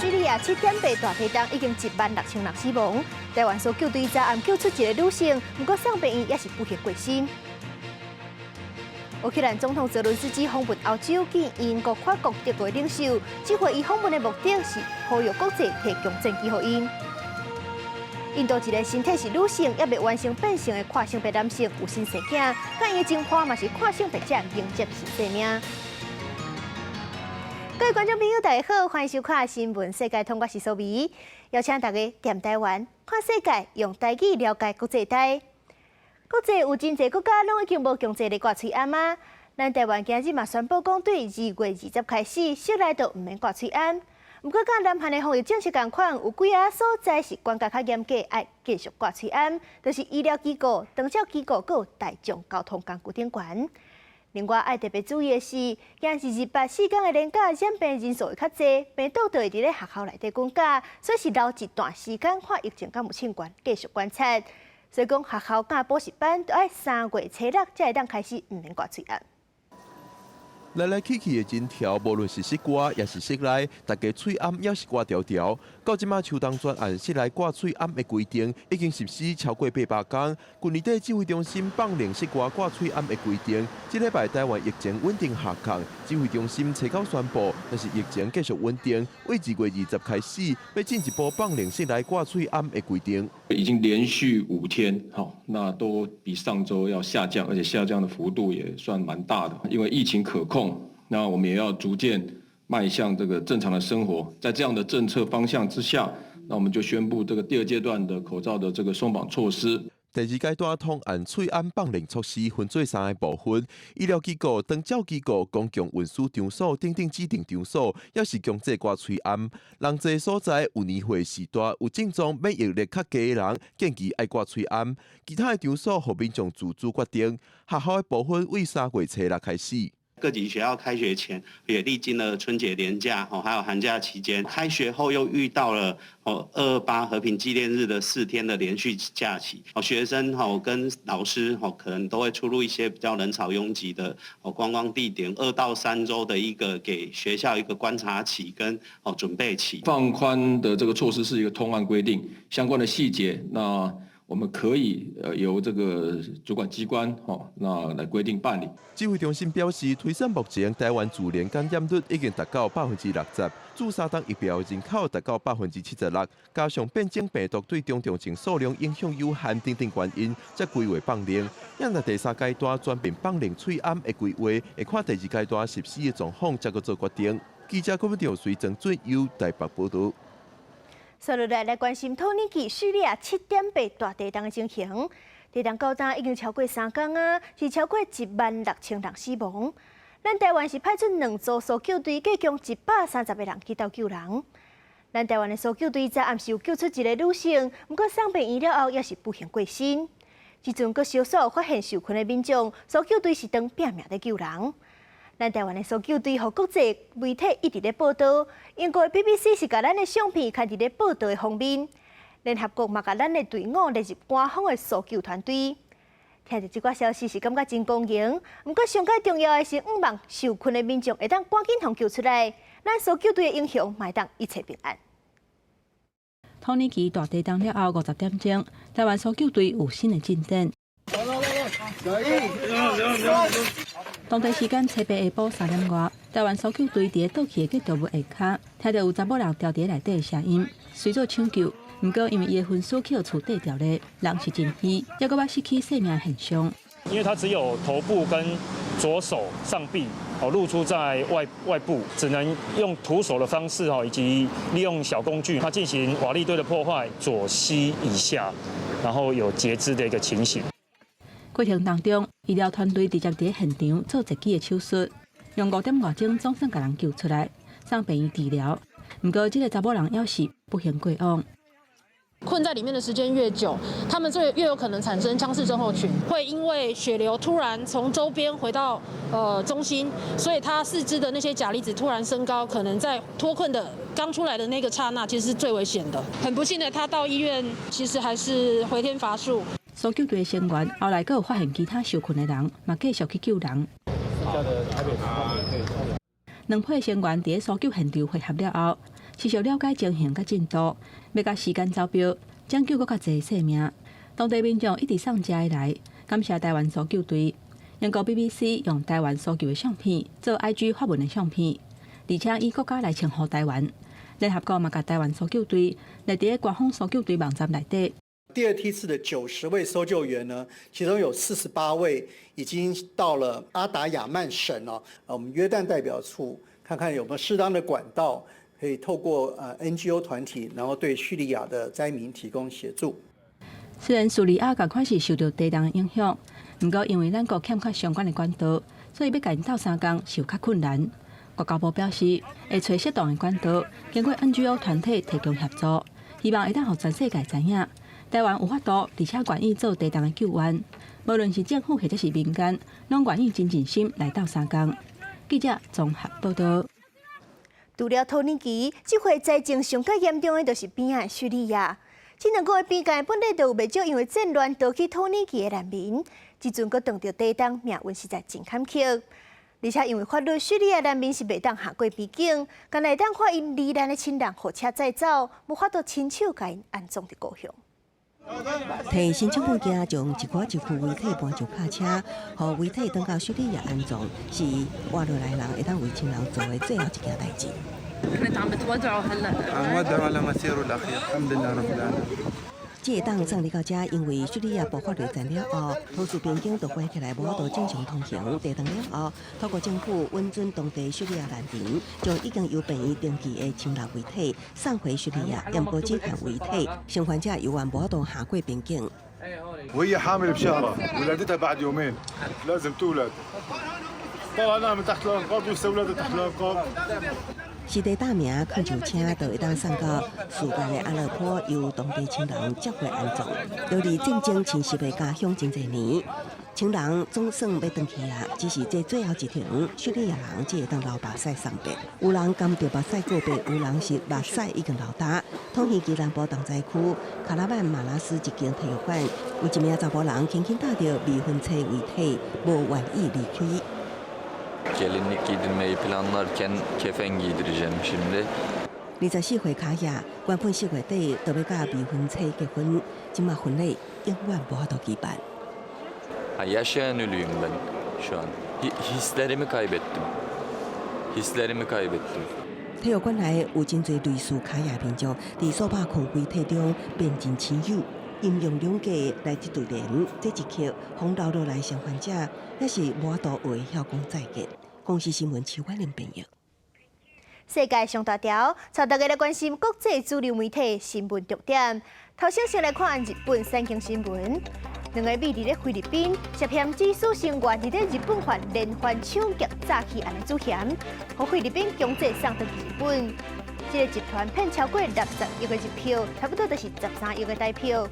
叙利亚7.8大地震已经16000人死亡。台湾搜救队昨暗救出一个女性，不过送病院也是不幸过身。乌克兰总统泽伦斯基访问欧洲，见英国、法国、德国领袖。这回伊访问的目的是呼吁国际提供战机给因。印度一个身体是女性，也未完成变性的跨性别男性有新生囝，甲伊的情况嘛是跨性别者迎接新生命。各位观众朋友，大家好，欢迎收看《新闻世界通》，我是苏眉，邀请大家踮台湾看世界，用台语了解国际台。国际有真侪国家拢已经无强制咧挂喙罨啊，咱台湾今日嘛宣布讲，对2月20开始，室内都唔免挂喙罨。不过，甲南韩的防疫政策同款，有几啊所在是管辖较严格，爱继续挂喙罨，就是医疗机构、长照机构，佮有大众交通工具顶悬。另外，爱特别注意的是，今日18、4天的连假染病人数会较侪，病毒就会伫咧学校内底滚假，所以是留一段时间看疫情敢有清悬，继续观察。所以讲，学校甲补习班都爱3月初6才会当开始唔免挂喙罨。来来去去的人潮，无论是室外也是室内，大家喙罨也是挂条条。到即马秋冬专案室内挂喙罨的规定已经实施超过800天。近年底指挥中心放令室外挂喙罨的规定，这礼拜台湾疫情稳定下降，指挥中心初稿宣布，若是疫情继续稳定，为2月20开始，要进一步放令室内挂喙罨的规定。已经连续5天，那都比上周要下降，而且下降的幅度也算蛮大的。因为疫情可控，那我们也要逐渐迈向这个正常的生活。在这样的政策方向之下，那我们就宣布这个第2阶段的口罩的这个松绑措施。第2阶段通按喙罨放令措施分做3个部分：医疗机构、长照机构、公共运输场所等等指定场所，也是强制挂喙罨。人侪所在有年岁时大、有症状免疫力较低的人，建议爱挂喙罨。其他的场所，互民众自主决定。学校的部分为3月初6开始。各级学校开学前也历经了春节连假，还有寒假期间，开学后又遇到了228和平纪念日的4天的连续假期，学生跟老师可能都会出入一些比较人潮拥挤的观光地点，2到3周的一个给学校一个观察期跟准备期。放宽的这个措施是一个通案规定，相关的细节那我们可以由这个主管机关那来规定办理。指挥中心表示，推算目前台湾自然感染率已经达到60%，注3档疫苗人口达到76%，加上变种病毒对中重症数量影响有限等等原因，才规划放令。因在第3阶段全面放令喙罨的规划，会看第2阶段实施的状况，才去做决定。记者郭文条随郑准由台北报道。接落来关心土耳其叙利亚7.8大地震的情形。地震到今已经超过3天啊，是超过16000人死亡。咱台湾是派出2组搜救队，计共130个人去到救人。咱台湾的搜救队昨暗时有救出一个女性，不过送病院了后也是不幸过身。即阵阁少数发现受困的民众，搜救队是当拼命在救人。咱台湾的搜救队和国际媒体一直咧报道，英国的 BBC 是甲咱的相片看伫咧报道的封面。联合国嘛甲咱的队伍列入官方的搜救团队。听着这寡消息是感觉真光荣，不过上较重要的是，望受困的民众会当赶紧互救出来，咱搜救队的英雄嘛会当一切平安。土耳其大地震了后50点钟，台湾搜救队有新的进展。当地时间7日下晡3点外，台湾搜救队伫倒去的建筑物下骹，听到有查某人掉伫内底的声音，随做抢救。不过因为伊的分尸去厝底掉咧，人是真虚，还佫捌失去性命的现象。因为他只有头部跟左手上臂露出在外部，只能用徒手的方式以及利用小工具，他进行瓦砾堆的破坏，左膝以下，然后有截肢的一个情形。过程当中，医疗团队直接伫现场做1支的手术，用5点外钟总算把人救出来，送病院治疗。不过，这个查某人要是不幸过往。困在里面的时间越久，他们就越有可能产生枪式症候群，会因为血流突然从周边回到中心，所以他四肢的那些钾离子突然升高，可能在脱困的刚出来的那个刹那，其实是最危险的。很不幸的，他到医院其实还是回天乏术。搜救队的成员后来又有发现其他受困的人，嘛继续去救人。2批成员伫搜救现场汇合了后，持续了解情形甲进度，要甲时间招标，拯救更较侪性命。当地民众一直送食以来，感谢台湾搜救队。英国 BBC 用台湾搜救的相片做 IG 发文的相片，而且以国家来称呼台湾。联合国嘛，甲台湾搜救队来伫官方搜救队网站内底。第二梯次的90位搜救员呢，其中有48位已经到了阿达亚曼省哦，我们约旦代表处看看有没有适当的管道，可以透过NGO 团体，然后对叙利亚的灾民提供协助。虽然叙利亚赶快是受到地震的影响，不过因为咱国欠缺相关的管道，所以要甲因斗相共是有较困难。国交部表示，会找适当的管道，经过 NGO 团体提供协助，希望会当让全世界知影，台湾有法度，而且愿意做地震的救援。无论是政府或者是民间，拢愿意真尽心来斗相共。记者综合报道。除了土耳其，这回灾情上较严重的就是边岸叙利亚。这2个月边界本来就有不少因为战乱逃去土耳其的难民，即阵佫撞到地震，命运实在真坎坷。而且因为法律，叙利亚难民是袂当下过边境，敢会当看因罹难的亲人火车载走，无法度亲手甲因安葬伫故乡。提申请物件将一块一具遗体搬上卡车，互遗体转到叙利亚安葬，是活落来人会当为亲人做的最后一件代志。这个档送你到这，因为叙利亚爆发内战了后，土叙边境都关起来，无法度正常通行。地震了后，透过政府允准当地叙利亚难民，将已经由病院登记的亲人遗体送回叙利亚，验过只限遗体，生还者有缘无法度下过边境。وهي حامل بشهرها ولادتها بعد يومين لازم تولد طلعناها من تحت الانقاض ولسه ولادها تحت الانقاض 尸体大名恳求车就会当送到苏丹的阿勒颇，由当地亲人接回安葬。由于战争侵袭的家乡真侪年，亲人总算要回去啊，只是这最后一程，叙利亚人才会当流目屎送别。有人甘着目屎告别，有人是目屎已经流干。土耳其南部东灾区卡拉曼马拉斯一间体育馆，有一名查甫人轻轻带着未婚妻遗体，无愿意离开。Gelinlik giydirmeyi planlarken kefen giydireceğim şimdi. 24岁卡亚，原本4月底就要甲未婚妻结婚，今麦婚礼永远无法度举办。Yaşayan ölüyüm ben şu an. Hislerimi kaybettim. Hislerimi kaybettim. 体育馆内有真侪类似卡亚民族，伫数百空遗体中变真亲友。因用两家来这对联，这一刻风流落来生还者，也是无法度会晓讲再见。公司新闻邱婉玲朋友。世界上大条，带大家来关心国际主流媒体新闻重点。头先来看日本三经新闻，2个美伫咧菲律宾涉嫌指使成员伫咧日本犯连环抢劫诈欺案的主嫌，互菲律宾强制送到日本。这个集团骗超过60亿个日票，差不多就是13亿个台票。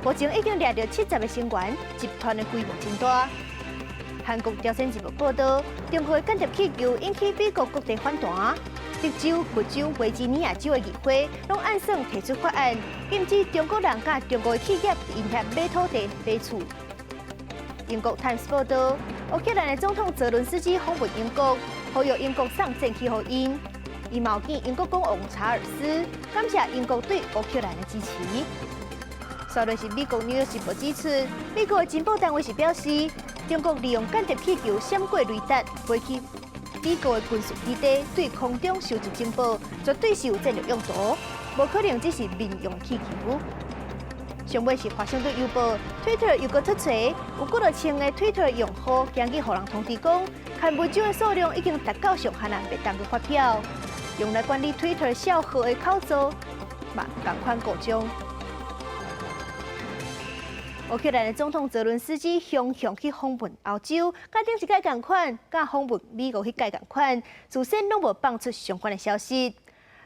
目前已经掠到70个成员，集团的规模真大。韩国朝鲜日报报道，中国的间谍气球引起美国各地反弹。德州、佛州、维吉尼亚州的议会拢按算提出法案，禁止中国人甲中国的企业伫因遐买土地、买厝。英国《Times》报道，乌克兰的总统泽伦斯基访问英国，呼吁英国送战机给因。伊嘛有见英国国王查尔斯，感谢英国对乌克兰的支持。稍后是美国《纽约时报》指出，美国的情报单位是表示，中国利用间谍气球闪过雷达，飞去美国的军事基地，对空中收集情报，绝对是有战略用途，无可能只是民用气球。上尾是华盛顿邮报 Twitter 又搁出锤，有几多千个 Twitter 用户今日互人通知讲，看文章的数量已经达到上限，被当作发票。用来管理 Twitter 小号的口座，嘛同款故障。乌克兰的总统泽伦斯基向去访问欧洲，甲顶一届同款，甲访问美国迄届同款，自身拢无放出相关的消息。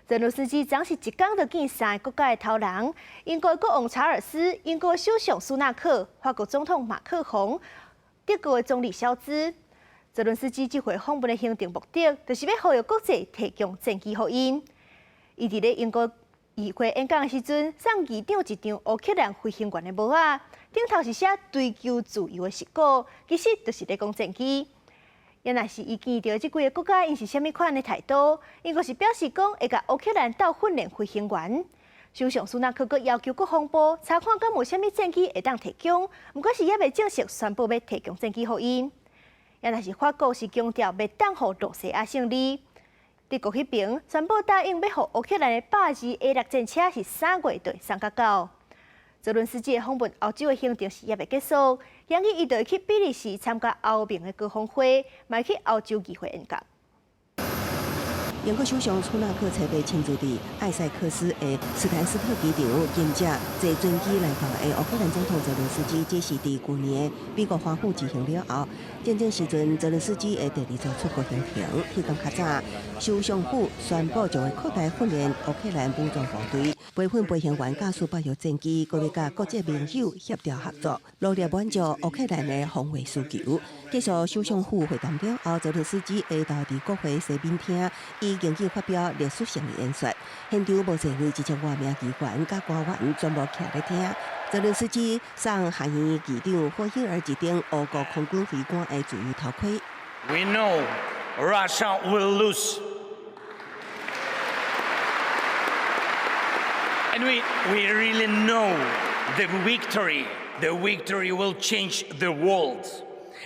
泽伦斯基总是一天就见3个国家的头人：英国国王查尔斯、英国首相苏纳克、法国总统马克宏、德国的总理肖兹。泽伦斯基这回访问的行程目的，就是要呼吁国际提供战机给因。伊伫咧英国议会演讲的时阵，送议长一张乌克兰飞行员的帽仔，顶头是写追求自由的石鼓，其实就是咧讲战机。也若是伊见到即几个国家因是虾米款的态度，因阁是表示讲会甲乌克兰斗训练飞行员。首相苏纳克阁要求国防部查看敢有虾米战机会当提供，毋过是也未正式宣布要提供战机互因。也若是法国是强调袂当互罗西亚胜利。德国迄边宣布答应要互乌克兰的82A6战车是3月底送到到。泽伦斯基的访问欧洲的行程是也未结束，扬言伊就会去比利时参加欧盟的高峰会，嘛去欧洲议会演讲。英国首相苏纳克采被亲自伫艾塞克斯的斯坦斯特机场迎接坐专机来访的乌克兰总统泽伦斯基，这是伫去年美国华府之行了后，真正时阵泽伦斯基的第二次出国行程。迄当较早，首相府宣布将会扩大训练乌克兰武装部队，培训飞行员驾驶北约战机，各要甲国际盟友协调合作，努力满足乌克兰的防卫需求。结束首相府会谈了后，泽伦斯基下昼伫国会西宾厅已经发表历史性的演说，现场无侪位1000多名议员甲官员全部徛咧听。泽伦斯基送下院议长霍希尔一顶俄国空军飞官的自由头盔。We know Russia will lose, and we really know the victory will change the world,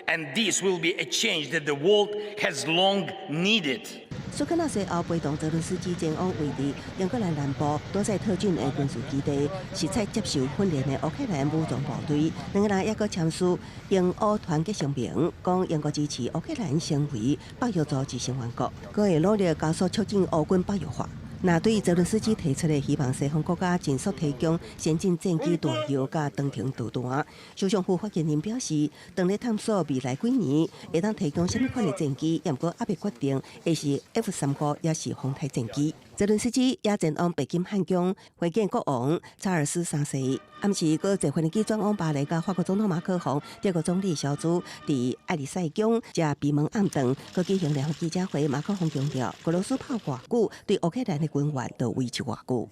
and this will be a change that the world has long needed. 苏克纳随后陪同泽伦斯基前往位于英格兰南部多塞特郡的军事基地，实采接受训练的乌克兰武装部队。两个人也阁签署英乌团结声明，讲英国支持乌克兰成为北约组织成员国，佮会努力加速促进乌军北约化。那对于泽伦斯基提出的希望西方国家尽速提供先进战机弹药甲长程导弹，首相府发言人表示，当咧探索未来几年会当提供什么款的战机，也毋过还未决定会是 F-35也是航太战机。泽伦斯基也前往北京汉宫会见国王查尔斯3世，暗时佫坐飞机转往巴黎，甲法国总统马克龙、德国总理肖兹伫爱丽塞宫食闭门暗顿，佫举行联合记者会。马克龙强调，俄罗斯炮偌久，对乌克兰的军援就维持偌久。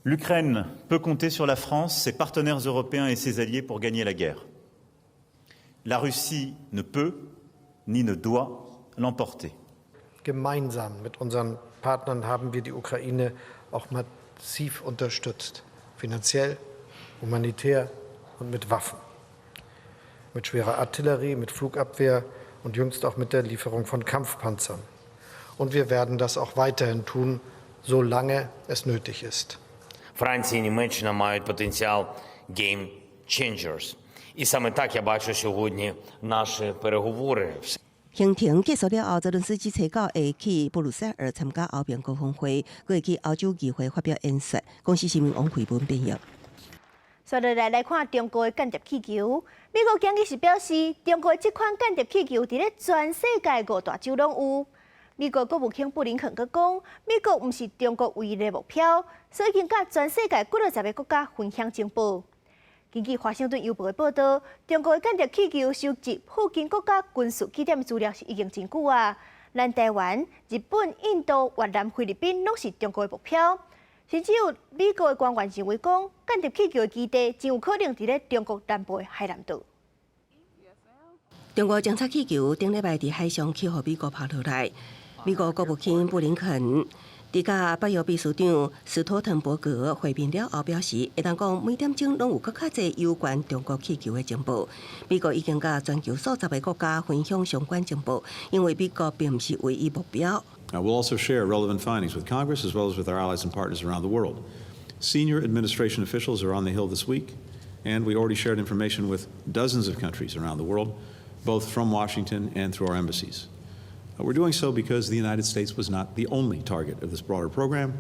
L'Ukraine peut compter sur la France, ses partenaires européens et ses alliés pour gagner la guerre. La Russie ne peut ni ne doit l'emporter. Gemeinsam mit unseren Partnern haben wir die Ukraine auch massiv unterstützt, finanziell, humanitär und mit Waffen, mit schwerer Artillerie, mit Flugabwehr und jüngst auch mit der Lieferung von Kampfpanzern. Und wir werden das auch weiterhin tun, solange es nötig ist. Франція і Німеччина мають потенціал game changers. І саме так я бачу сьогодні наші переговори. 行程结束了后，泽伦斯基初九会去布鲁塞尔参加欧盟高峰会，佮会去欧洲议会发表演说。公司新闻王慧文编译。接落来看中国的间谍气球。美国今日是表示，中国这款间谍气球伫咧全世界5大洲拢有。美国国务卿布林肯阁讲，美国毋是中国唯一的目标，所以已经甲全世界60个国家分享情报。根据华盛顿邮报的报道，中国的间谍气球收集附近国家军事基点资料是已经真久啊。咱台湾、日本、印度、越南、菲律宾拢是中国的目标，甚至有美国的官员认为讲，间谍气球的基地真有可能伫咧中国南部的海南岛。中国侦察气球顶礼拜伫海上去互美国拍落来，美国国务卿布林肯伫甲北约秘书长斯托滕伯格会面了后表示，会当讲每点钟拢有更较侪有关中国气球的情报。美国已经甲全球数十个国家分享相关情报，因为美国并不是唯一目标。We'll also share relevant findings with Congress as well as with our allies and partners around the world. Senior administration officials are on the Hill this week, and we already shared information with dozens of countries around the world, both from Washington and through our embassies. We're doing so because the United States was not the only target of this broader program,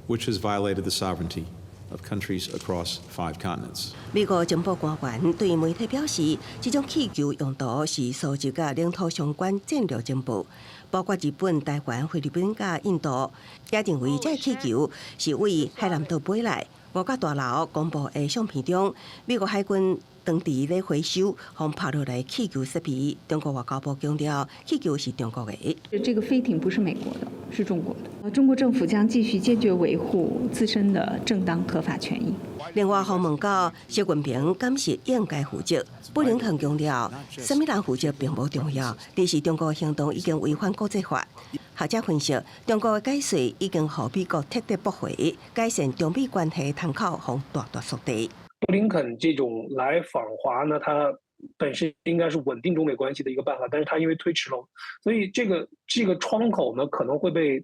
which has violated the sovereignty of countries across 5 continents. 美国情报官员对媒体表示，这种气球用途是收集甲领土相关战略情报，包括日本、台湾、菲律宾甲印度。也认为这气球是为海南岛飞来。5角大楼公布的相片中，美国海军当地咧回收从拍落来气球设备。中国外交部强调，气球是中国的。这个飞艇不是美国的，是中国的。中国政府将继续坚决维护自身的正当合法权益。另外，访问到习近平感谢应该负责，布林肯强调，什么人负责并不重要，但是中国行动已经违反国际法。学者分析，中国的解释已经和美国彻底驳回，改善中美关系窗口方大大缩短。布林肯这种来访华呢，他本身应该是稳定中美关系的一个办法，但是他因为推迟了，所以这个窗口呢可能会被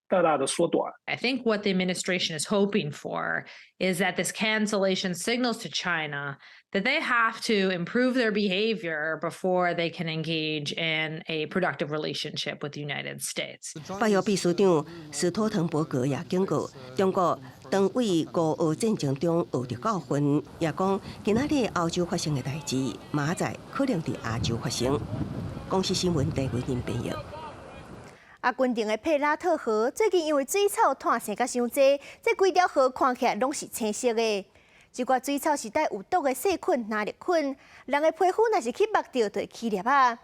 大大的缩短。I think what the administration is hoping for is that this cancellation signals to China that they have to improve their behavior before they can engage in a productive relationship with the United States. 北约秘书长斯托滕伯格也警告，中国当为俄乌战争中学到教训，也讲今仔日欧洲发生的代志，明仔可能在亚洲发生。公司新闻第5人编译。阿根廷的佩拉特河最近因为水草摊生甲伤济，这规条河看起来拢是青色的。这寡水草是带有毒的细菌、纳粒菌，人的皮肤若是去摸到，就会起粒啊。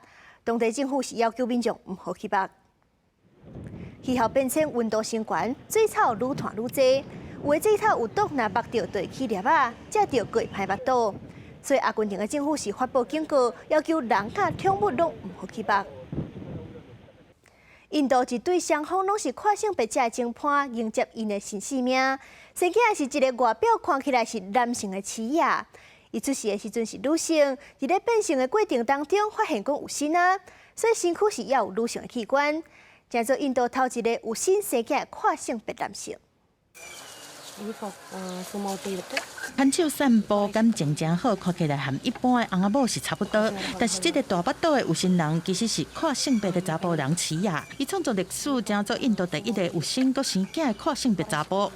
当地政府是要求民众唔好去摸。气候变迁、温度升高，水草愈摊愈济，有的水草有毒，若摸到就会起粒啊，才着过歹摸到。所以阿根廷的政府是发布警告，要求人甲宠物拢唔好去摸。印度一对双方拢是跨性别者的情伴，迎接因的新生命。生起来是一个外表看起来是男性的齿牙，伊出世的时阵是女性，伫咧变性的过程当中发现讲有肾啊，所以身躯是也有女性的器官，成做印度头一个有肾生起来跨性别男性。牵手散步，感情真好，看起来和一般的翁仔某是差不多。但是这个大巴肚的有心人，其实是跨性别的查甫人齿牙。伊创造历史，成做印度第一个有生佮生囝的跨性别查甫。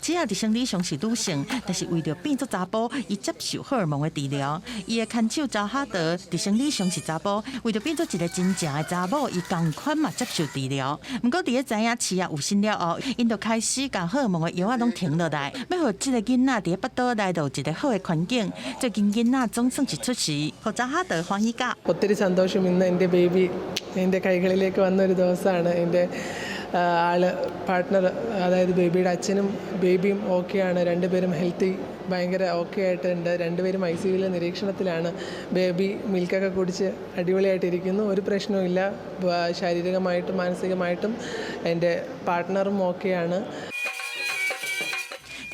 齿牙伫生理上是女性，但是为着变作查甫，伊接受荷尔蒙的治疗。伊的牵手扎哈德伫生理上是查甫，为着变作一个真正的查某，伊同款嘛接受治疗。不过伫咧知影齿牙有心了后，因就开始把荷尔蒙的药啊拢停落来，要互这个囡仔伫咧腹肚内头一个好的环境。最近囡仔总算是出世，互扎哈德欢喜甲。ഒത്തിരി സന്തോഷം ഇന്ന് എൻ്റെ ബേബി എൻ്റെ കൈകളിലേക്ക് വന്നൊരു ദിവസമാണ്. എൻ്റെ ആള് പാർട്ട്ണർ അതായത് ബേബിയുടെ അച്ഛനും ബേബിയും ഓക്കെയാണ്, രണ്ടുപേരും ഹെൽത്തി ഭയങ്കര ഓക്കെ ആയിട്ടുണ്ട്. രണ്ടുപേരും ICUവിലെ നിരീക്ഷണത്തിലാണ്. ബേബി മിൽക്കൊക്കെ കുടിച്ച് അടിപൊളിയായിട്ടിരിക്കുന്നു, ഒരു പ്രശ്നവുമില്ല. ശാരീരികമായിട്ടും മാനസികമായിട്ടും എൻ്റെ പാർട്ട്ണറും ഓക്കെയാണ്.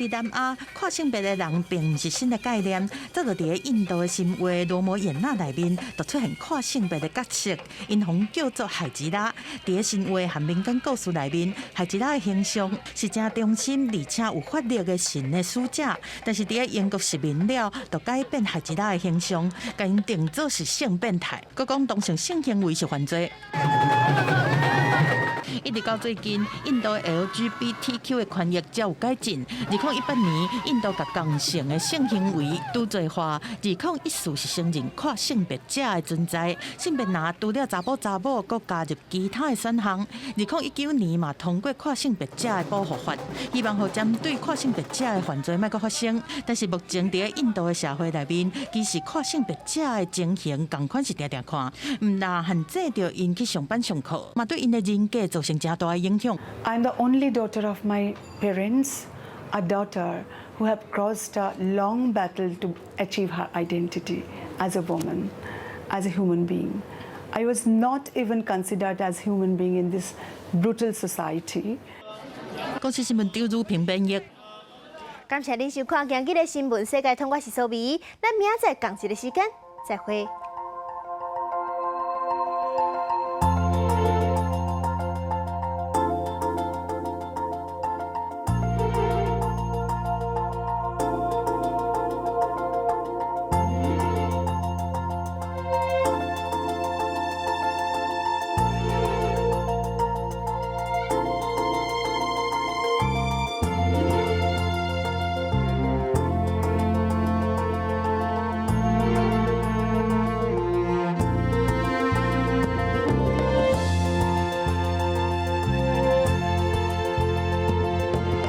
伫南亚，跨性别的人并不是新的概念，早就伫印度的神话《罗摩衍那》内面，就出现跨性别的角色，因方叫做海吉拉。伫神话和民间故事内面，海吉拉的形象是真忠心而且有法力的神的使者。但是伫英国殖民了，就改变海吉拉的形象，甲因定做是性变态，佮讲当成性行为是犯罪。一直到最近，印度的 LGBTQ 的权益才有改进。2018年，印度甲同性的性行为都罪化。2014是承认跨性别者的存在，性别若除了查甫、佮加入其他的选项。2019年嘛通过跨性别者的保护法，希望互针对跨性别者的犯罪莫阁发生。但是目前伫印度的社会内面，其实跨性别者的情形同款是定定看，唔但限制着因去上班上课，嘛对因的人格造成真大的影响。I'm the only daughter of my parents, a daughter who have crossed a long battle to achieve her identity as a woman, as a human being. I was not even considered as a human being in this brutal society. 公司新闻周如平编译。感谢您收看今日的新闻世界通，我是苏美，咱明仔载同一个时间再会。